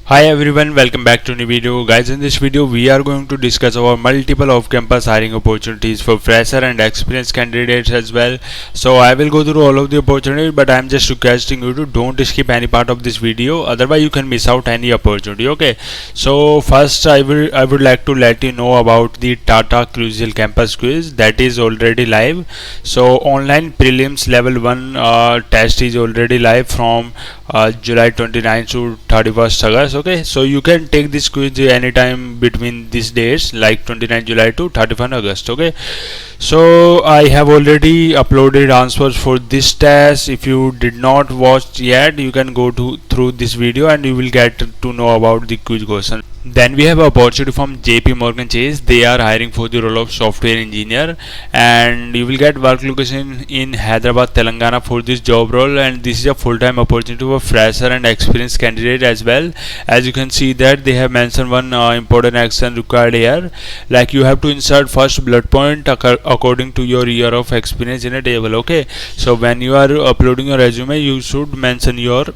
Hi everyone, welcome back to a new video. Guys, in this video we are going to discuss about multiple off-campus hiring opportunities for fresher and experienced candidates as well. So I will go through all of the opportunities, but I am just requesting you to don't skip any part of this video, otherwise you can miss out any opportunity. Okay, so first I would like to let you know about the Tata Crucial Campus Quiz that is already live. So online prelims level 1 test is already live from July 29 to 31st August. Okay, so you can take this quiz anytime between these dates like 29 July to 31 August. Okay, so I have already uploaded answers for this test. If you did not watch yet, you can go to through this video and you will get to know about the quiz question. Then we have an opportunity from JP Morgan Chase. They are hiring for the role of software engineer, and you will get work location in Hyderabad, Telangana for this job role. And this is a full-time opportunity for fresher and experienced candidate as well. As you can see that they have mentioned one important action required here, like you have to insert first bullet point according to your year of experience in a table. Okay, so when you are uploading your resume, you should mention your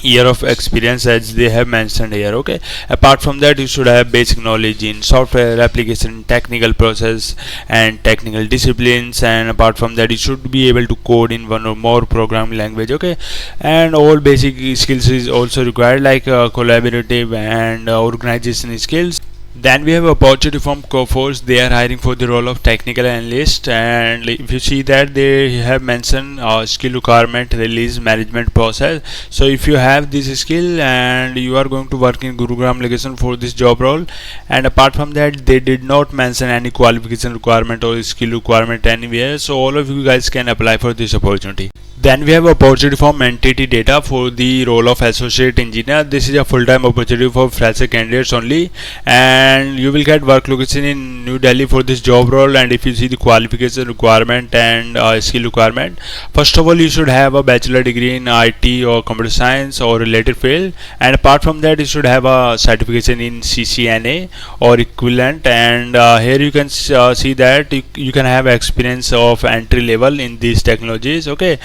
year of experience as they have mentioned here. Okay, apart from that, you should have basic knowledge in software application, technical process and technical disciplines, and apart from that, you should be able to code in one or more programming language. Okay, and all basic skills is also required, like collaborative and organization skills. Then we have opportunity from Coforge. They are hiring for the role of technical analyst, and if you see that they have mentioned skill requirement release management process. So if you have this skill and you are going to work in Gurugram location for this job role, and apart from that they did not mention any qualification requirement or skill requirement anywhere, so all of you guys can apply for this opportunity. Then we have opportunity from Entity Data for the role of associate engineer. This is a full-time opportunity for fresher candidates only, and you will get work location in New Delhi for this job role. And if you see the qualification requirement and skill requirement, first of all you should have a bachelor degree in IT or computer science or related field, and apart from that you should have a certification in CCNA or equivalent. And here you can see that you can have experience of entry level in these technologies. Okay,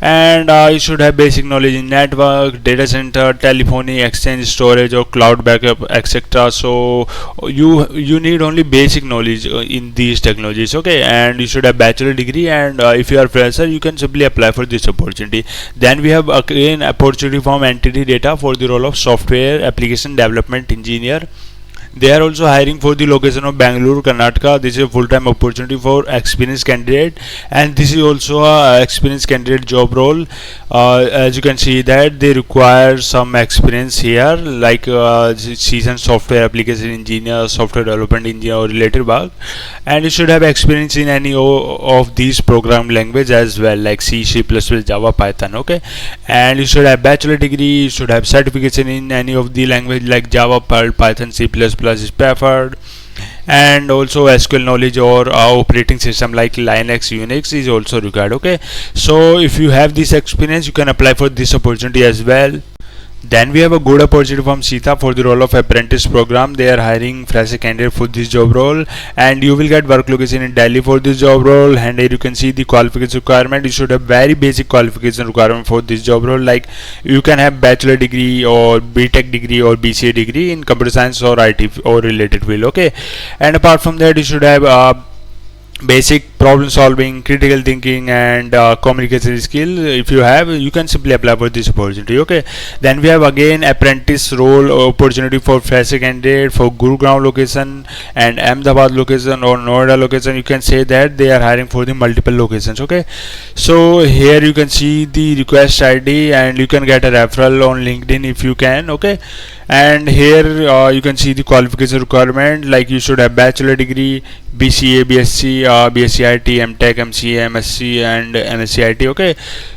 and you should have basic knowledge in network, data center, telephony, exchange, storage or cloud backup, etc. So you need only basic knowledge in these technologies. Okay, and you should have bachelor degree, and if you are fresher you can simply apply for this opportunity. Then we have again opportunity from Entity Data for the role of software application development engineer. They are also hiring for the location of Bangalore, Karnataka. This is a full-time opportunity for experienced candidate, and this is also a experienced candidate job role. As you can see that they require some experience here, like seasoned software application engineer, software development engineer or related work, and you should have experience in any of these programming language as well, like C, C++, Java, Python. Okay, and you should have bachelor degree. You should have certification in any of the language like Java, Perl, Python, C++ is preferred, and also SQL knowledge or operating system like Linux, Unix is also required. Okay, so if you have this experience you can apply for this opportunity as well. Then we have a good opportunity from Sita for the role of apprentice program. They are hiring fresher candidate for this job role, and you will get work location in Delhi for this job role. And here you can see the qualification requirement. You should have very basic qualification requirement for this job role, like you can have bachelor degree or BTech degree or BCA degree in computer science or IT or related field. Okay, and apart from that you should have basic problem solving, critical thinking and communication skill. If you have, you can simply apply for this opportunity. Okay, then we have again apprentice role opportunity for fresher candidate for Gurugram location and Ahmedabad location or Noida location. You can say that they are hiring for the multiple locations. Okay, so here you can see the request ID and you can get a referral on LinkedIn if you can. Okay, and here you can see the qualification requirement, like you should have bachelor degree, BCA, BSc, BSc IT, MTech, MCA, MSc and MSc IT. Okay,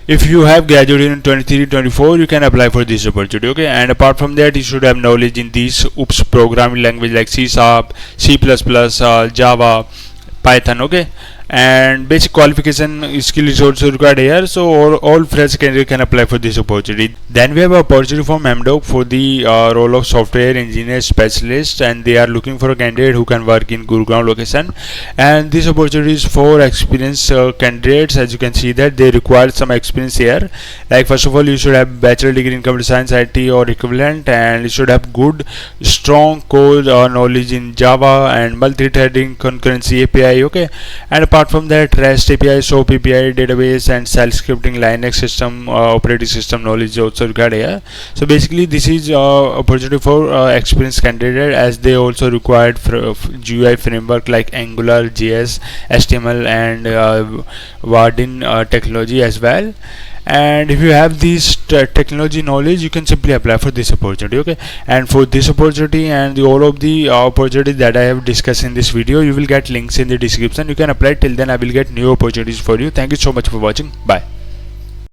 if you have graduated in 23-24 you can apply for this opportunity. Okay, and apart from that you should have knowledge in these OOPS programming language like C#, C++, Java, Python. Okay, and basic qualification skill is also required here. So all fresh candidate can apply for this opportunity. Then we have an opportunity from MDOC for the role of software engineer specialist, and they are looking for a candidate who can work in Gurugram location. And this opportunity is for experienced candidates. As you can see that they require some experience here. Like first of all, you should have bachelor degree in computer science, IT or equivalent, and you should have good strong code or knowledge in Java and multi-threading concurrency API. Okay, and apart from that, REST API, SOAP API, database and shell scripting, Linux system operating system knowledge also required here. So basically this is opportunity for experienced candidate, as they also required GUI framework like Angular, JS, HTML and Vardin technology as well. And if you have this technology knowledge, you can simply apply for this opportunity. Okay, and for this opportunity and all of the opportunities that I have discussed in this video, you will get links in the description. You can apply. Till then I will get new opportunities for you. Thank you so much for watching. Bye.